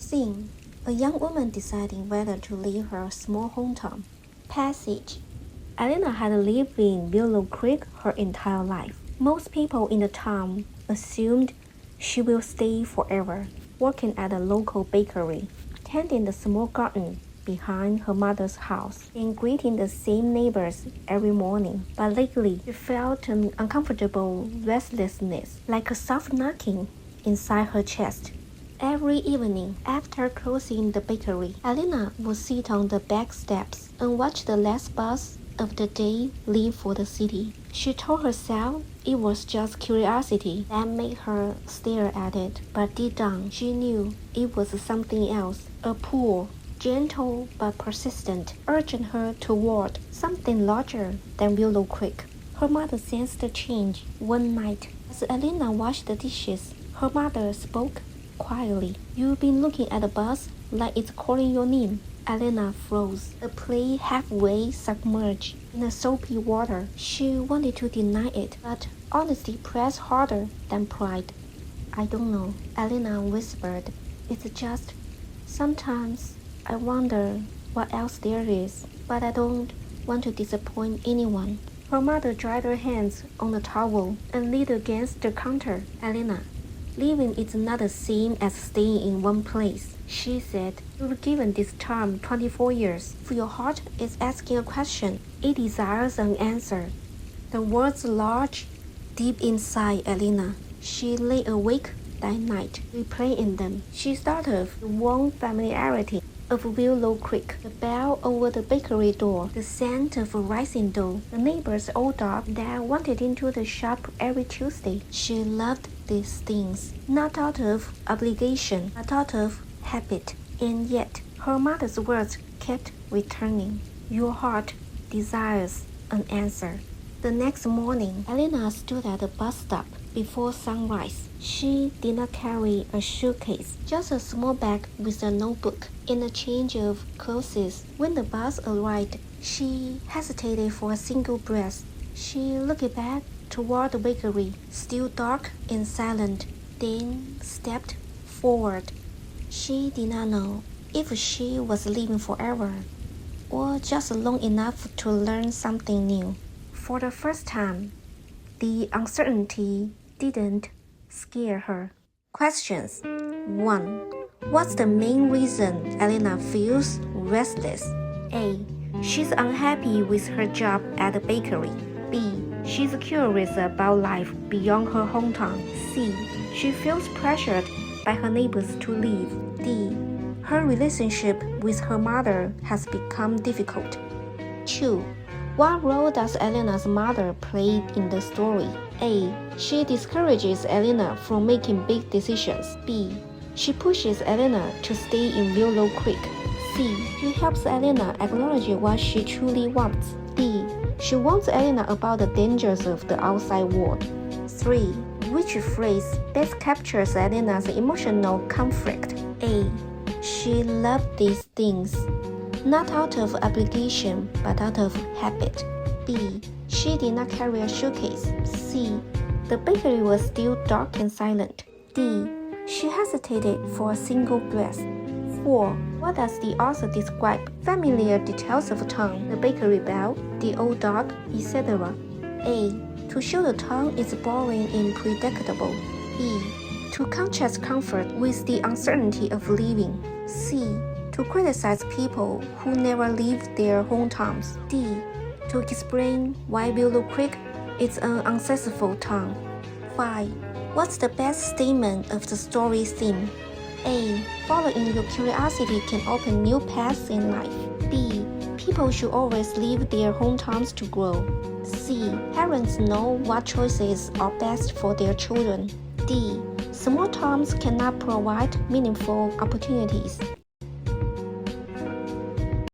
Scene: a young woman deciding whether to leave her small hometown. Passage: Elena had lived in Willow Creek her entire life. Most people in the town assumed she will stay forever, working at a local bakery, tending the small garden behind her mother's house, and greeting the same neighbors every morning. But lately, she felt an uncomfortable restlessness, like a soft knocking inside her chest. Every evening, after closing the bakery, Elena would sit on the back steps and watch the last bus of the day leave for the city. She told herself it was just curiosity that made her stare at it, but deep down she knew it was something else, a pull, gentle but persistent, urging her toward something larger than Willow Creek. Her mother sensed a change one night. As Elena washed the dishes, her mother spoke quietly. "You've been looking at the bus like it's calling your name." Elena froze, the plate halfway submerged in the soapy water. She wanted to deny it, but honesty pressed harder than pride. "I don't know," Elena whispered. "It's just, sometimes I wonder what else there is, but I don't want to disappoint anyone." Her mother dried her hands on the towel and leaned against the counter. "Elena, living is not the same as staying in one place," she said. "You've given this term 24 years. If your heart is asking a question, it desires an answer." The words lodged deep inside Elena. She lay awake that night, replaying them. She started with the warm familiarity of Willow Creek, the bell over the bakery door, the scent of rising dough, the neighbor's old dog that wandered into the shop every Tuesday. She loved these things, not out of obligation, but out of habit. And yet, her mother's words kept returning. "Your heart desires an answer." The next morning, Elena stood at the bus stop before sunrise. She did not carry a suitcase, just a small bag with a notebook and a change of clothes. When the bus arrived, she hesitated for a single breath. She looked back toward the bakery, still dark and silent, then stepped forward. She did not know if she was leaving forever, or just long enough to learn something new. For the first time, the uncertainty didn't scare her. Questions. 1. What's the main reason Elena feels restless? A. She's unhappy with her job at the bakery. B. She's curious about life beyond her hometown. C. She feels pressured by her neighbors to leave. D. Her relationship with her mother has become difficult. 2. What role does Elena's mother play in the story? A. She discourages Elena from making big decisions. B. She pushes Elena to stay in Willow Creek. C. She helps Elena acknowledge what she truly wants. D. She warns Elena about the dangers of the outside world. 3. Which phrase best captures Elena's emotional conflict? A. She loved these things, not out of obligation, but out of habit. B. She did not carry a suitcase. C. The bakery was still dark and silent. D. She hesitated for a single breath. 4. What does the author describe? Familiar details of town, the bakery bell, the old dog, etc. A. To show the town is boring and predictable. B. To contrast comfort with the uncertainty of leaving. C. To criticize people who never leave their hometowns. D. To explain why Willow Creek is an unsuccessful town. 5. What's the best statement of the story theme? A. Following your curiosity can open new paths in life. B. People should always leave their hometowns to grow. C. Parents know what choices are best for their children. D. Small towns cannot provide meaningful opportunities.